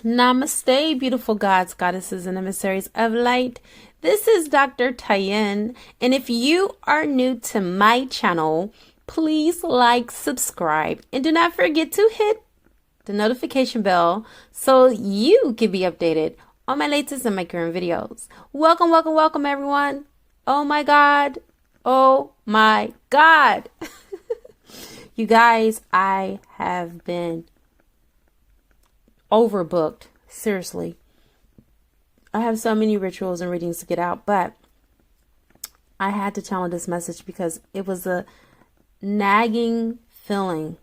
Namaste, beautiful gods, goddesses, and emissaries of light. This is Dr. Tyen, and if you are new to my channel, please like, subscribe, and do not forget to hit the notification bell so you can be updated on my latest and my current videos. Welcome, welcome, welcome, everyone. Oh my God. Oh my God. You guys, I have been overbooked. Seriously. I have so many rituals and readings to get out, but I had to channel this message because it was a nagging feeling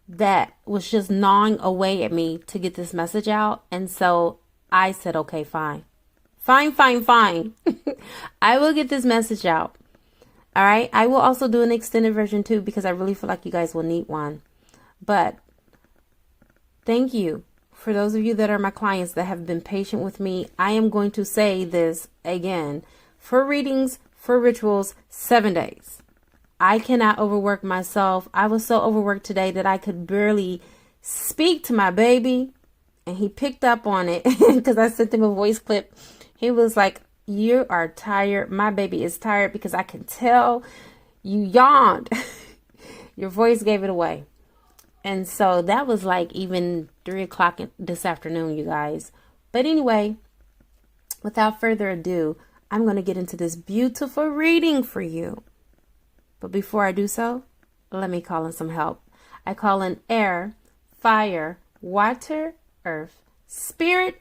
that was just gnawing away at me to get this message out. And so I said, okay, fine. Fine. I will get this message out. All right. I will also do an extended version too, because I really feel like you guys will need one. But thank you for those of you that are my clients that have been patient with me. I am going to say this again. For readings, for rituals, 7 days. I cannot overwork myself. I was so overworked today that I could barely speak to my baby. And he picked up on it because I sent him a voice clip. He was like, "You are tired. My baby is tired because I can tell you yawned." Your voice gave it away. And so that was like even 3 o'clock this afternoon, you guys. But anyway, without further ado, I'm going to get into this beautiful reading for you. But before I do so, let me call in some help. I call in air, fire, water, earth, spirit,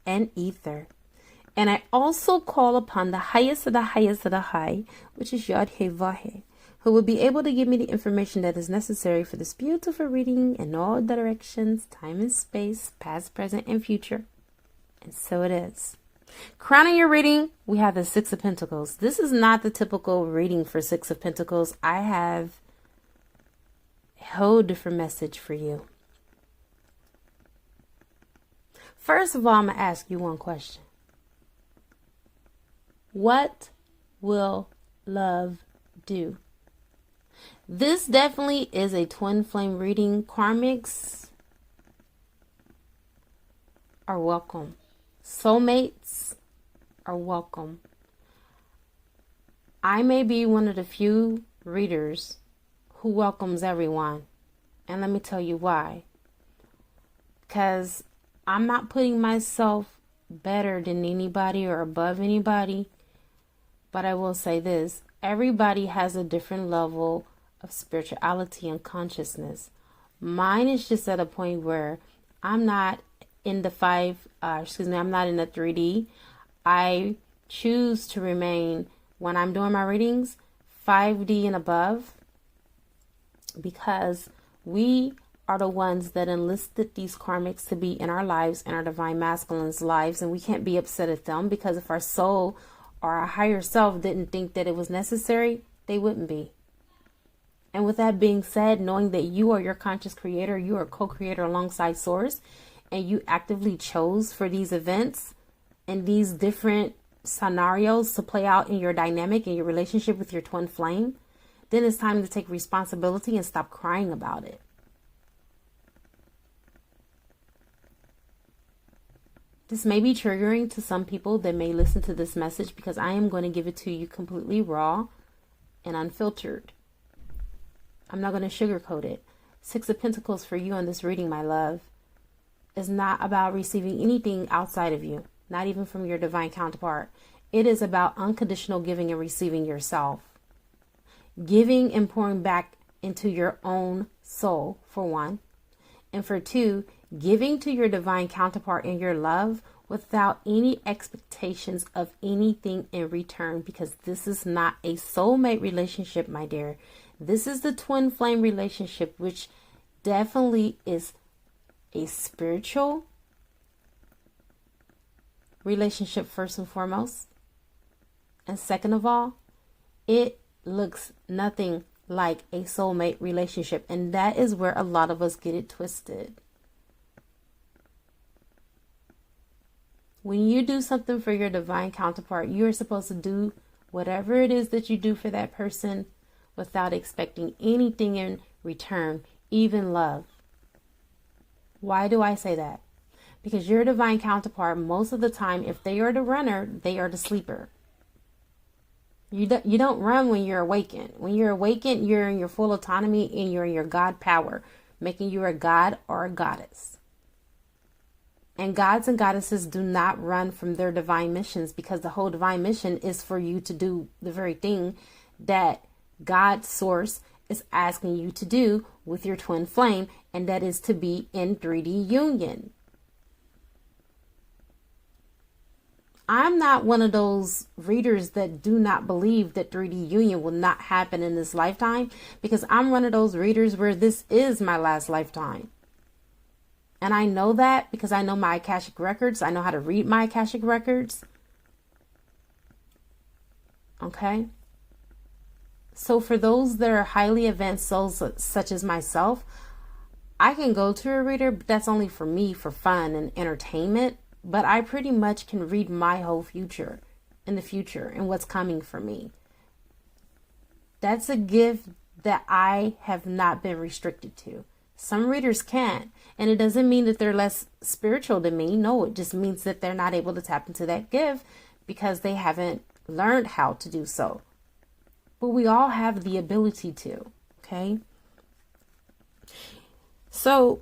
and ether. And I also call upon the highest of the highest of the high, which is Yod He Vahe, who will be able to give me the information that is necessary for this beautiful reading in all directions, time and space, past, present, and future. And so it is. Crowning your reading, we have the Six of Pentacles. This is not the typical reading for Six of Pentacles. I have a whole different message for you. First of all, I'm going to ask you one question. What will love do? This definitely is a twin flame reading. Karmics are welcome. Soulmates are welcome. I may be one of the few readers who welcomes everyone. And let me tell you why. Because I'm not putting myself better than anybody or above anybody. But I will say this. Everybody has a different level of spirituality and consciousness. Mine is just at a point where I'm not in the I'm not in the 3D. I choose to remain, when I'm doing my readings, 5D and above, because we are the ones that enlisted these karmics to be in our lives, in our divine masculine's lives, and we can't be upset at them, because if our soul or our higher self didn't think that it was necessary, they wouldn't be. And with that being said, knowing that you are your conscious creator, you are co-creator alongside source, and you actively chose for these events and these different scenarios to play out in your dynamic and your relationship with your twin flame, then it's time to take responsibility and stop crying about it. This may be triggering to some people that may listen to this message, because I am going to give it to you completely raw and unfiltered. I'm not going to sugarcoat it. Six of Pentacles for you on this reading, my love, is not about receiving anything outside of you, not even from your divine counterpart. It is about unconditional giving and receiving yourself. Giving and pouring back into your own soul, for one. And for two, giving to your divine counterpart in your love without any expectations of anything in return, because this is not a soulmate relationship, my dear. This is the twin flame relationship, which definitely is a spiritual relationship first and foremost. And second of all, it looks nothing like a soulmate relationship. And that is where a lot of us get it twisted. When you do something for your divine counterpart, you are supposed to do whatever it is that you do for that person without expecting anything in return, even love. Why do I say that? Because your divine counterpart, most of the time, if they are the runner, they are the sleeper. You don't run when you're awakened. When you're awakened, you're in your full autonomy and you're in your God power, making you a god or a goddess. And gods and goddesses do not run from their divine missions, because the whole divine mission is for you to do the very thing that God source is asking you to do with your twin flame, and that is to be in 3D union. I'm not one of those readers that do not believe that 3D union will not happen in this lifetime, because I'm one of those readers where this is my last lifetime. And I know that because I know my Akashic records. I know how to read my Akashic records. Okay? So for those that are highly advanced souls such as myself, I can go to a reader, but that's only for me, for fun and entertainment. But I pretty much can read my whole future in the future and what's coming for me. That's a gift that I have not been restricted to. Some readers can't. And it doesn't mean that they're less spiritual than me. No, it just means that they're not able to tap into that gift because they haven't learned how to do so. But we all have the ability to. Okay? So,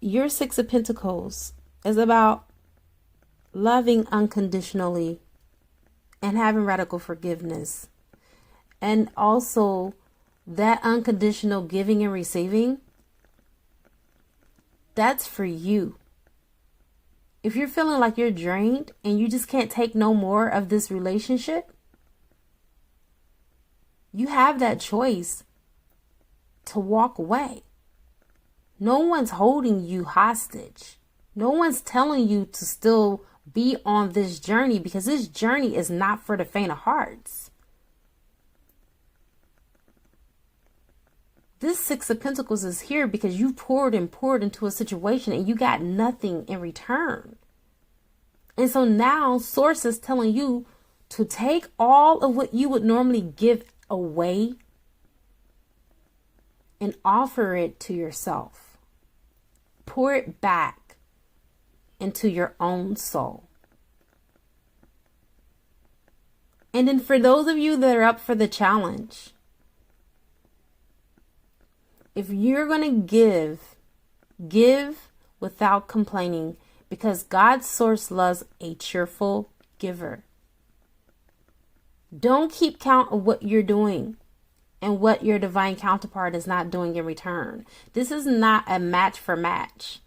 your Six of Pentacles is about loving unconditionally and having radical forgiveness. And also that unconditional giving and receiving, that's for you. If you're feeling like you're drained and you just can't take no more of this relationship, you have that choice to walk away. No one's holding you hostage. No one's telling you to still be on this journey, because this journey is not for the faint of hearts. This Six of Pentacles is here because you poured into a situation and you got nothing in return. And so now Source is telling you to take all of what you would normally give away and offer it to yourself. Pour it back into your own soul. And then for those of you that are up for the challenge, if you're going to give without complaining, because God's source loves a cheerful giver. Don't keep count of what you're doing and what your divine counterpart is not doing in return. This is not a match for match.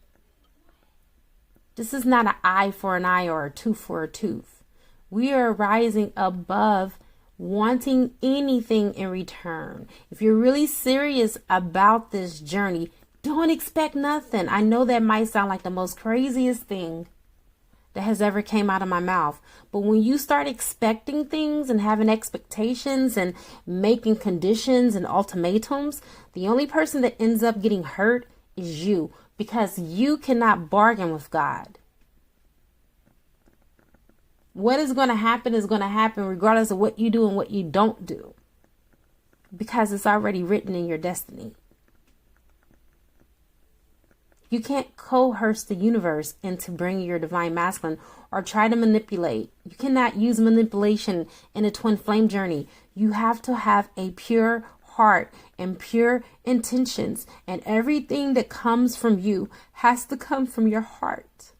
This is not an eye for an eye or a tooth for a tooth. We are rising above wanting anything in return. If you're really serious about this journey, don't expect nothing. I know that might sound like the most craziest thing that has ever came out of my mouth. But when you start expecting things and having expectations and making conditions and ultimatums, the only person that ends up getting hurt is you, because you cannot bargain with God. What is going to happen regardless of what you do and what you don't do, because it's already written in your destiny. You can't coerce the universe into bringing your divine masculine or try to manipulate. You cannot use manipulation in a twin flame journey. You have to have a pure heart and pure intentions, and everything that comes from you has to come from your heart,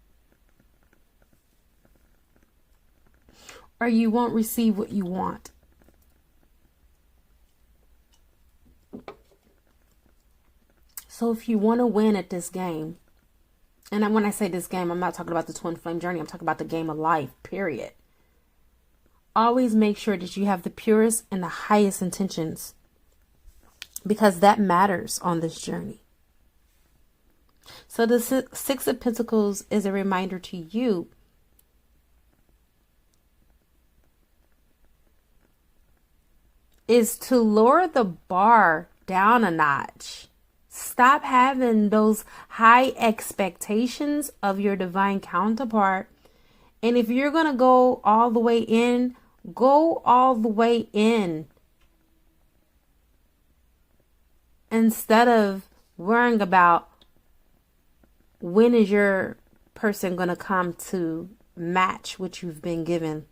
or you won't receive what you want. So if you want to win at this game, and when I say this game, I'm not talking about the twin flame journey, I'm talking about the game of life, period. Always make sure that you have the purest and the highest intentions, because that matters on this journey. So the Six of Pentacles is a reminder to you is to lower the bar down a notch. Stop having those high expectations of your divine counterpart. And if you're going to go all the way in, go all the way in. Instead of worrying about when is your person going to come to match what you've been given?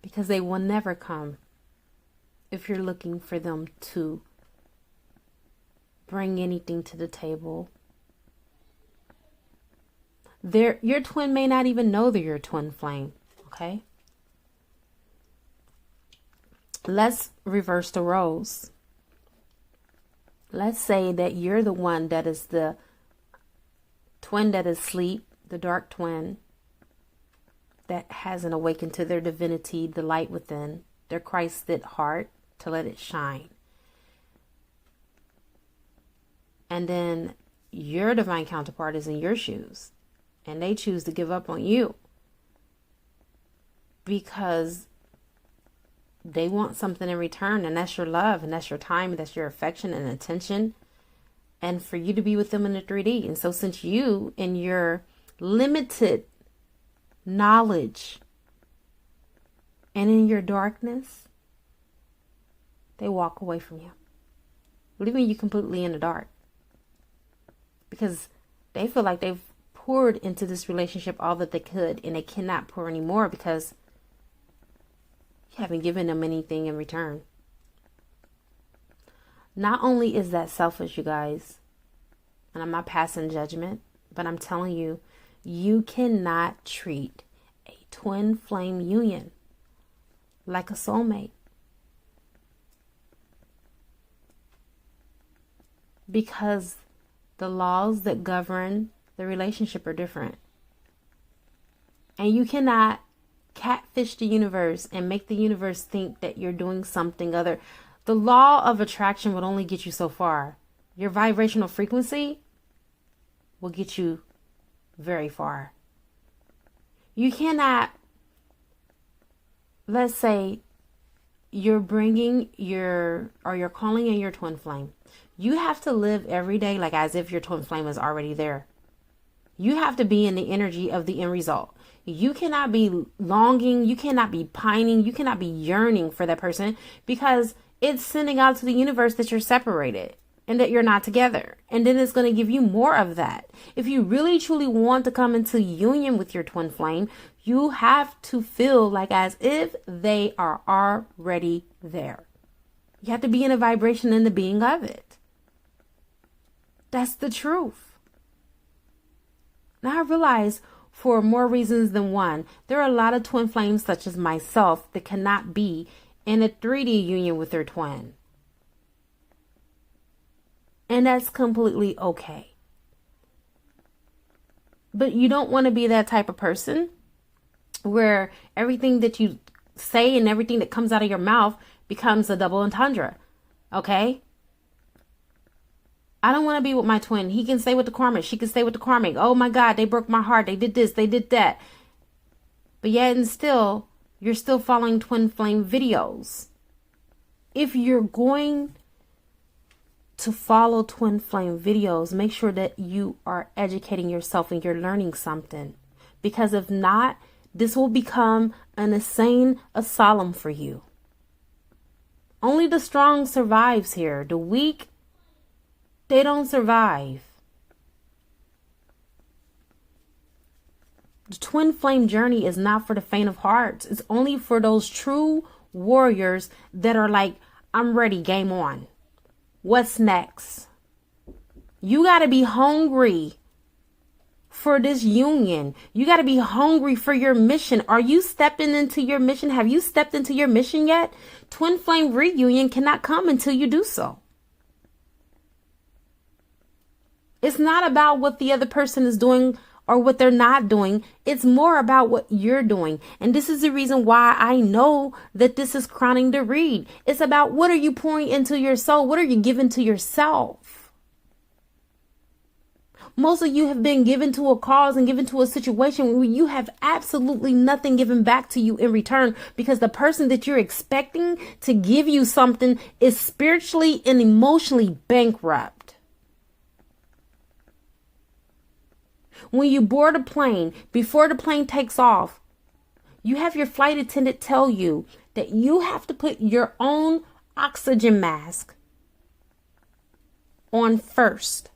Because they will never come if you're looking for them to bring anything to the table. Your twin may not even know they're your twin flame, okay? Let's reverse the roles. Let's say that you're the one that is the twin that is asleep, the dark twin that hasn't awakened to their divinity, the light within, their Christ-lit heart to let it shine. And then your divine counterpart is in your shoes, and they choose to give up on you because they want something in return, and that's your love, and that's your time, and that's your affection and attention, and for you to be with them in the 3D. And so since you, in your limited knowledge and in your darkness, they walk away from you, leaving you completely in the dark, because they feel like they've poured into this relationship all that they could, and they cannot pour anymore because you haven't given them anything in return. Not only is that selfish, you guys, and I'm not passing judgment, but I'm telling you, you cannot treat a twin flame union like a soulmate. Because the laws that govern the relationship are different. And you cannot catfish the universe and make the universe think that you're doing something other. The law of attraction would only get you so far. Your vibrational frequency will get you very far. You cannot, let's say you're bringing you're calling in your twin flame. You have to live every day like as if your twin flame is already there. You have to be in the energy of the end result. You cannot be longing, you cannot be pining, you cannot be yearning for that person, because it's sending out to the universe that you're separated and that you're not together. And then it's going to give you more of that. If you really truly want to come into union with your twin flame, you have to feel like as if they are already there. You have to be in a vibration in the being of it. That's the truth. Now I realize, for more reasons than one, there are a lot of twin flames such as myself that cannot be in a 3D union with their twin. And that's completely okay. But you don't want to be that type of person where everything that you say and everything that comes out of your mouth becomes a double entendre. Okay? I don't want to be with my twin. He can stay with the karmic. She can stay with the karmic. Oh my God, they broke my heart. They did this. They did that. But yet and still, you're still following twin flame videos. If you're going to follow twin flame videos, make sure that you are educating yourself and you're learning something. Because if not, this will become an insane asylum for you. Only the strong survives here. The weak, they don't survive. The twin flame journey is not for the faint of heart. It's only for those true warriors that are like, I'm ready, game on. What's next? You got to be hungry for this union. You got to be hungry for your mission. Are you stepping into your mission? Have you stepped into your mission yet? Twin flame reunion cannot come until you do so. It's not about what the other person is doing or what they're not doing. It's more about what you're doing. And this is the reason why I know that this is crowning the read. It's about, what are you pouring into your soul? What are you giving to yourself? Most of you have been given to a cause and given to a situation where you have absolutely nothing given back to you in return, because the person that you're expecting to give you something is spiritually and emotionally bankrupt. When you board a plane, before the plane takes off, you have your flight attendant tell you that you have to put your own oxygen mask on first.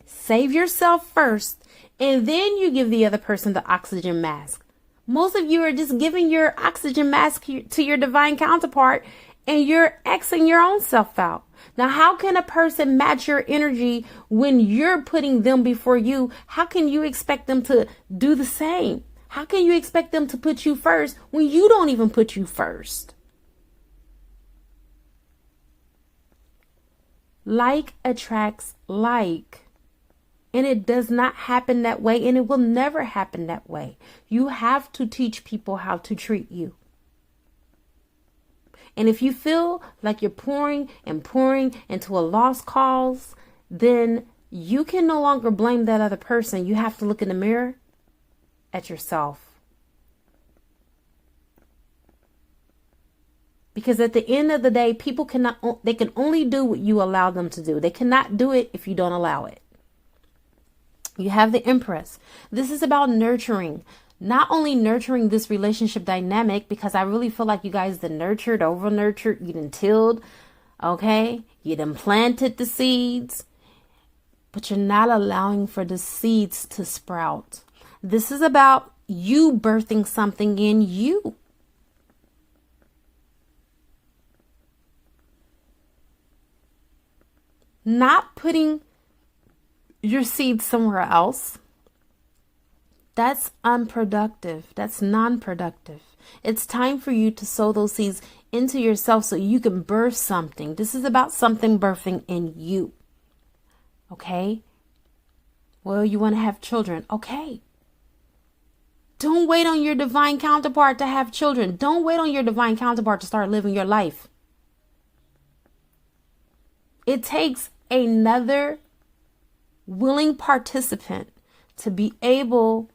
Save yourself first, and then you give the other person the oxygen mask. Most of you are just giving your oxygen mask to your divine counterpart, and you're Xing your own self out. Now, how can a person match your energy when you're putting them before you? How can you expect them to do the same? How can you expect them to put you first when you don't even put you first? Like attracts like. And it does not happen that way, and it will never happen that way. You have to teach people how to treat you. And if you feel like you're pouring and pouring into a lost cause, then you can no longer blame that other person. You have to look in the mirror at yourself. Because at the end of the day, people they can only do what you allow them to do. They cannot do it if you don't allow it. You have the Empress. This is about nurturing. Not only nurturing this relationship dynamic, because I really feel like you guys done nurtured, over nurtured, you done tilled, okay? You done planted the seeds, but you're not allowing for the seeds to sprout. This is about you birthing something in you. Not putting your seed somewhere else. That's unproductive. That's non-productive. It's time for you to sow those seeds into yourself so you can birth something. This is about something birthing in you. Okay? Well, you want to have children. Okay. Don't wait on your divine counterpart to have children. Don't wait on your divine counterpart to start living your life. It takes another willing participant to be able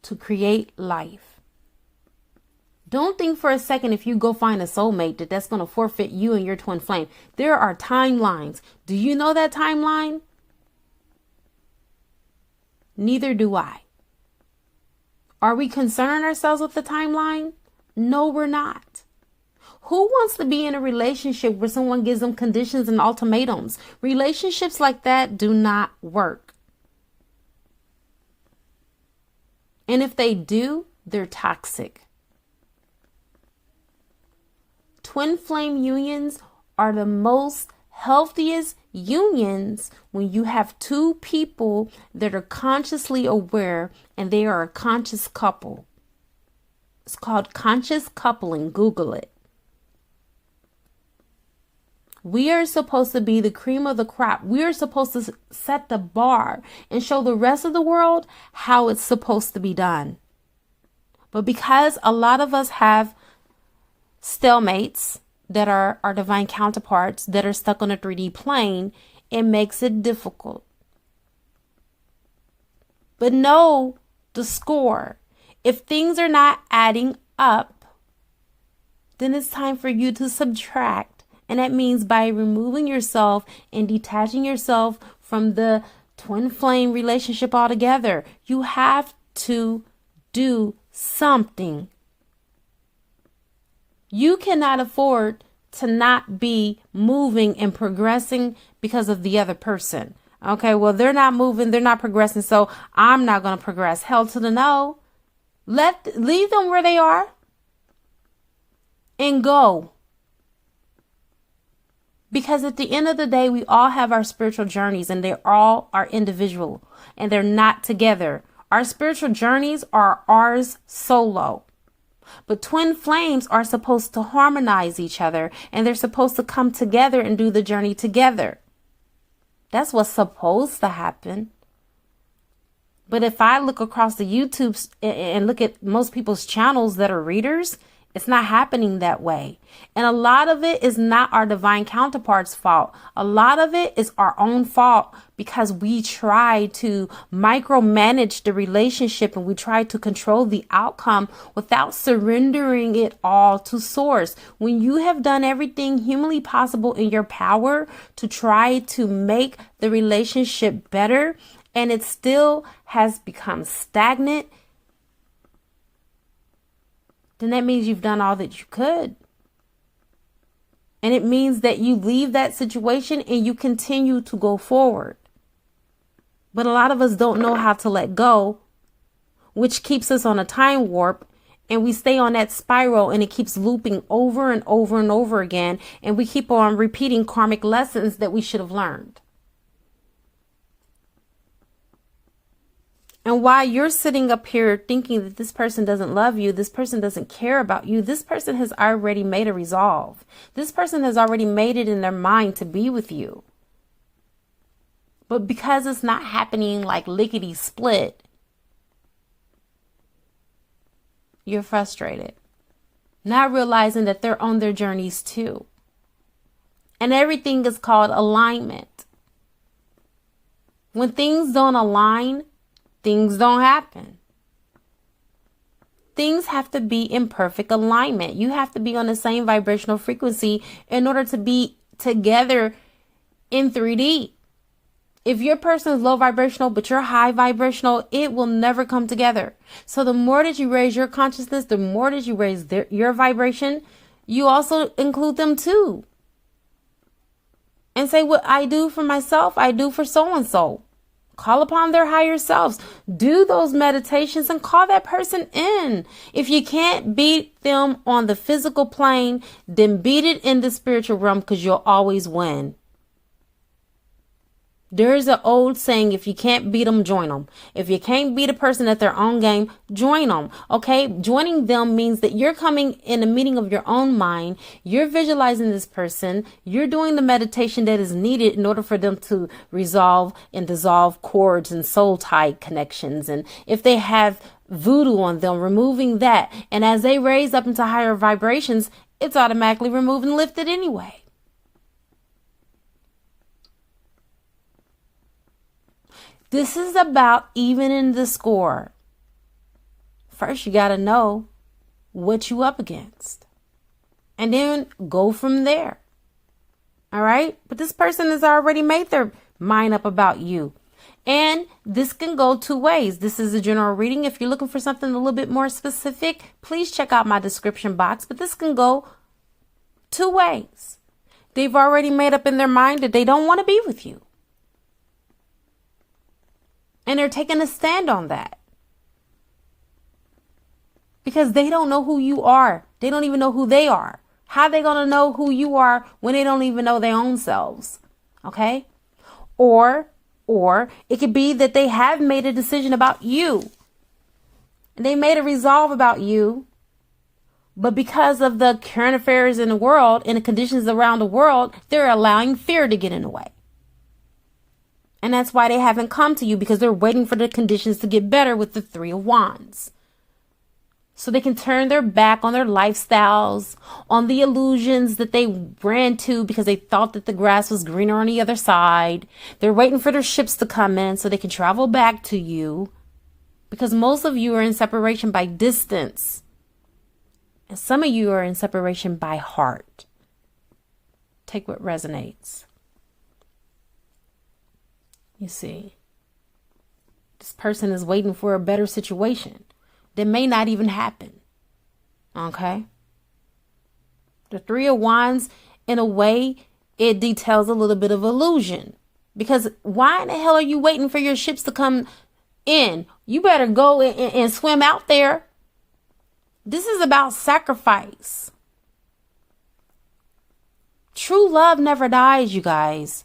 to create life. Don't think for a second if you go find a soulmate that's going to forfeit you and your twin flame. There are timelines. Do you know that timeline? Neither do I. Are we concerning ourselves with the timeline? No, we're not. Who wants to be in a relationship where someone gives them conditions and ultimatums? Relationships like that do not work. And if they do, they're toxic. Twin flame unions are the most healthiest unions when you have two people that are consciously aware and they are a conscious couple. It's called conscious coupling. Google it. We are supposed to be the cream of the crop. We are supposed to set the bar and show the rest of the world how it's supposed to be done. But because a lot of us have stalemates that are our divine counterparts that are stuck on a 3D plane, it makes it difficult. But know the score. If things are not adding up, then it's time for you to subtract. And that means by removing yourself and detaching yourself from the twin flame relationship altogether. You have to do something. You cannot afford to not be moving and progressing because of the other person. Okay, well, they're not moving, they're not progressing, so I'm not going to progress. Hell to the no. Leave them where they are and go. Because at the end of the day, we all have our spiritual journeys and they all are individual and they're not together. Our spiritual journeys are ours solo. But twin flames are supposed to harmonize each other and they're supposed to come together and do the journey together. That's what's supposed to happen. But if I look across the YouTubes and look at most people's channels that are readers, it's not happening that way. And a lot of it is not our divine counterparts' fault. A lot of it is our own fault because we try to micromanage the relationship and we try to control the outcome without surrendering it all to source. When you have done everything humanly possible in your power to try to make the relationship better and it still has become stagnant, then that means you've done all that you could. And it means that you leave that situation and you continue to go forward. But a lot of us don't know how to let go, which keeps us on a time warp. And we stay on that spiral and it keeps looping over and over and over again. And we keep on repeating karmic lessons that we should have learned. And while you're sitting up here thinking that this person doesn't love you, this person doesn't care about you, this person has already made a resolve. This person has already made it in their mind to be with you. But because it's not happening like lickety split, you're frustrated, not realizing that they're on their journeys too. And everything is called alignment. When things don't align, things don't happen. Things have to be in perfect alignment. You have to be on the same vibrational frequency in order to be together in 3D. If your person is low vibrational, but you're high vibrational, it will never come together. So the more that you raise your consciousness, the more that you raise your vibration, you also include them too. And say, what I do for myself, I do for so-and-so. Call upon their higher selves. Do those meditations and call that person in. If you can't beat them on the physical plane, then beat it in the spiritual realm, because you'll always win. There's an old saying, if you can't beat them, join them. If you can't beat a person at their own game, join them. Okay? Joining them means that you're coming in a meeting of your own mind. You're visualizing this person. You're doing the meditation that is needed in order for them to resolve and dissolve cords and soul tie connections. And if they have voodoo on them, removing that. And as they raise up into higher vibrations, it's automatically removed and lifted anyway. This is about evening the score. First, you got to know what you up against. And then go from there. All right? But this person has already made their mind up about you. And this can go two ways. This is a general reading. If you're looking for something a little bit more specific, please check out my description box. But this can go two ways. They've already made up in their mind that they don't want to be with you. And they're taking a stand on that. Because they don't know who you are. They don't even know who they are. How are they going to know who you are when they don't even know their own selves? Okay? Or it could be that they have made a decision about you. And they made a resolve about you. But because of the current affairs in the world and the conditions around the world, they're allowing fear to get in the way. And that's why they haven't come to you, because they're waiting for the conditions to get better with the 3 of Wands. So they can turn their back on their lifestyles, on the illusions that they ran to because they thought that the grass was greener on the other side. They're waiting for their ships to come in so they can travel back to you. Because most of you are in separation by distance. And some of you are in separation by heart. Take what resonates. You see, this person is waiting for a better situation that may not even happen. Okay? The 3 of Wands, in a way, it details a little bit of illusion. Because why in the hell are you waiting for your ships to come in? You better go and swim out there. This is about sacrifice. True love never dies, you guys.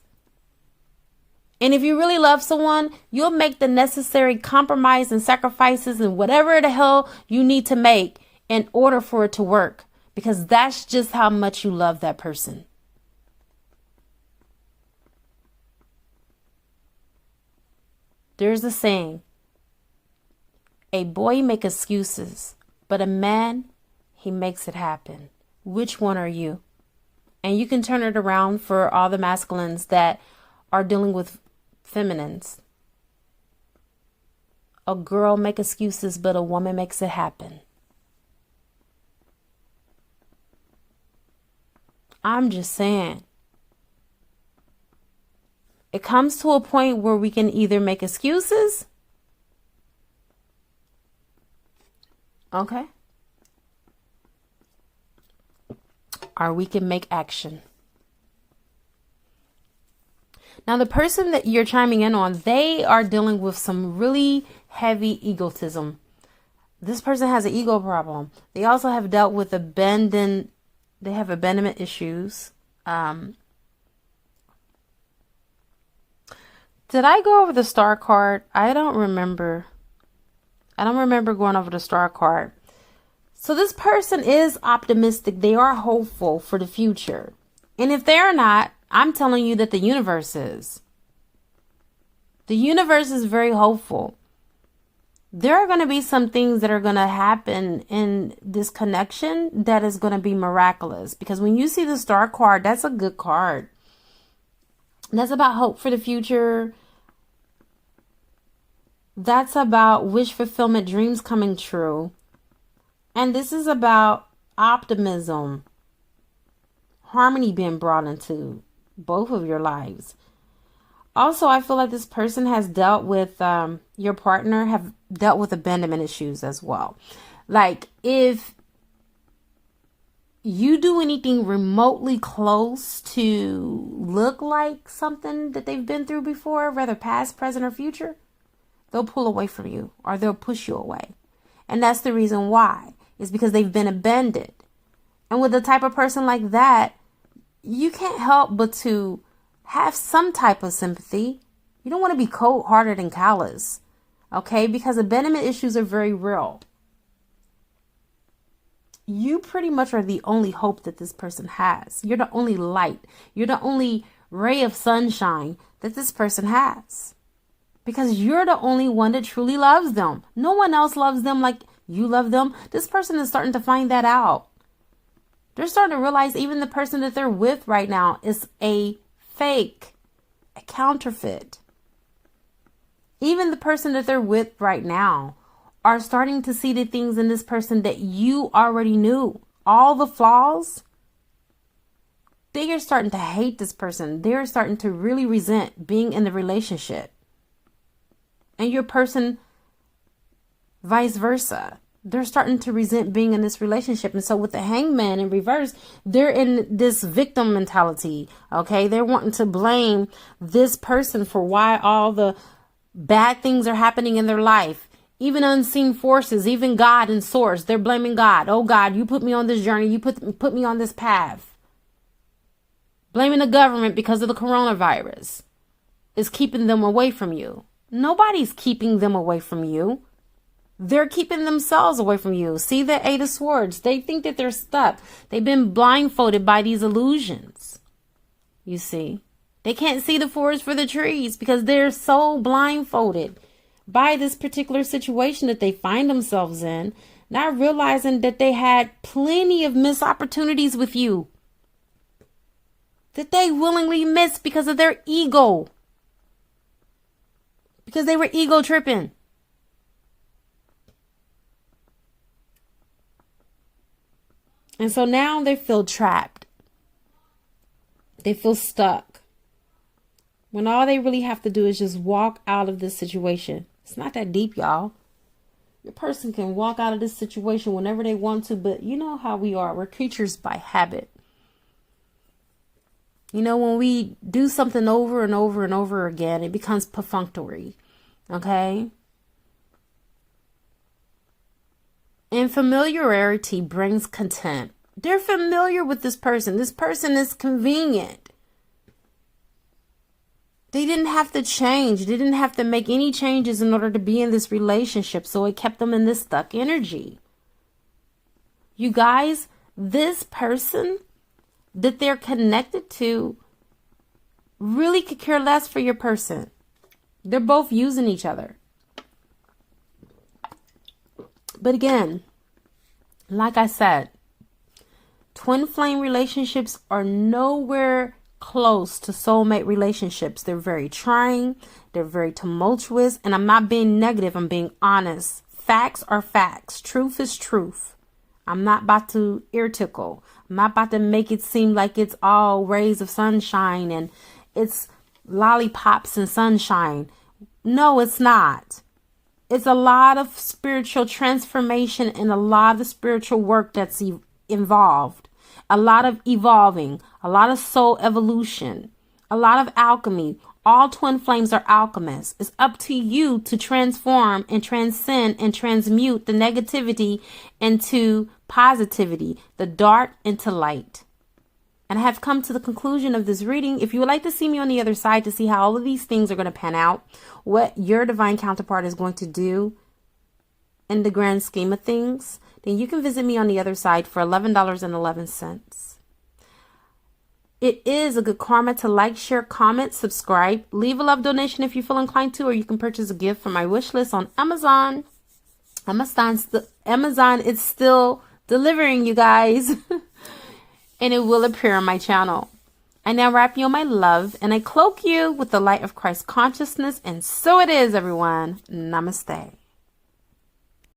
And if you really love someone, you'll make the necessary compromise and sacrifices and whatever the hell you need to make in order for it to work. Because that's just how much you love that person. There's a saying, a boy makes excuses, but a man, he makes it happen. Which one are you? And you can turn it around for all the masculines that are dealing with feminines. A girl makes excuses, but a woman makes it happen. I'm just saying. It comes to a point where we can either make excuses. Okay. or we can make action. Now, the person that you're chiming in on, they are dealing with some really heavy egotism. This person has an ego problem. They also have dealt with abandonment issues. Did I go over the star card? I don't remember. I don't remember going over the star card. So this person is optimistic. They are hopeful for the future. And if they're not, I'm telling you that the universe is. The universe is very hopeful. There are going to be some things that are going to happen in this connection that is going to be miraculous. Because when you see the star card, that's a good card. That's about hope for the future. That's about wish fulfillment, dreams coming true. And this is about optimism, harmony being brought into both of your lives. Also, I feel like this person has dealt with, your partner have dealt with abandonment issues as well. Like if you do anything remotely close to look like something that they've been through before, whether past, present, or future, they'll pull away from you or they'll push you away. And that's the reason why. It's because they've been abandoned. And with a type of person like that, you can't help but to have some type of sympathy. You don't want to be cold-hearted and callous, okay? Because abandonment issues are very real. You pretty much are the only hope that this person has. You're the only light. You're the only ray of sunshine that this person has. Because you're the only one that truly loves them. No one else loves them like you love them. This person is starting to find that out. They're starting to realize even the person that they're with right now is a fake, a counterfeit. Even the person that they're with right now are starting to see the things in this person that you already knew. All the flaws. They are starting to hate this person. They're starting to really resent being in the relationship. And your person, vice versa. They're starting to resent being in this relationship. And so with the hangman in reverse, they're in this victim mentality. Okay. They're wanting to blame this person for why all the bad things are happening in their life. Even unseen forces, even God and source. They're blaming God. Oh God, you put me on this journey. You put me on this path. Blaming the government because of the coronavirus is keeping them away from you. Nobody's keeping them away from you. They're keeping themselves away from you. See the Eight of Swords. They think that they're stuck. They've been blindfolded by these illusions. You see, they can't see the forest for the trees because they're so blindfolded by this particular situation that they find themselves in, not realizing that they had plenty of missed opportunities with you that they willingly missed because of their ego, because they were ego tripping. And so now they feel trapped. They feel stuck. When all they really have to do is just walk out of this situation. It's not that deep, y'all. Your person can walk out of this situation whenever they want to, but you know how we are. We're creatures by habit. You know, when we do something over and over and over again, it becomes perfunctory. Okay? And familiarity brings contempt. They're familiar with this person. This person is convenient. They didn't have to change. They didn't have to make any changes in order to be in this relationship. So it kept them in this stuck energy. You guys, this person that they're connected to really could care less for your person. They're both using each other. But again, like I said, twin flame relationships are nowhere close to soulmate relationships. They're very trying. They're very tumultuous. And I'm not being negative. I'm being honest. Facts are facts. Truth is truth. I'm not about to ear tickle. I'm not about to make it seem like it's all rays of sunshine and it's lollipops and sunshine. No, it's not. It's a lot of spiritual transformation and a lot of spiritual work that's involved. a lot of evolving, a lot of soul evolution, a lot of alchemy. All twin flames are alchemists. It's up to you to transform and transcend and transmute the negativity into positivity, the dark into light. And I have come to the conclusion of this reading. If you would like to see me on the other side to see how all of these things are going to pan out, what your divine counterpart is going to do in the grand scheme of things, then you can visit me on the other side for $11.11. It is a good karma to like, share, comment, subscribe, leave a love donation if you feel inclined to, or you can purchase a gift from my wish list on Amazon. Amazon is still delivering, you guys, and it will appear on my channel. I now wrap you in my love, and I cloak you with the light of Christ consciousness, and so it is, everyone. Namaste.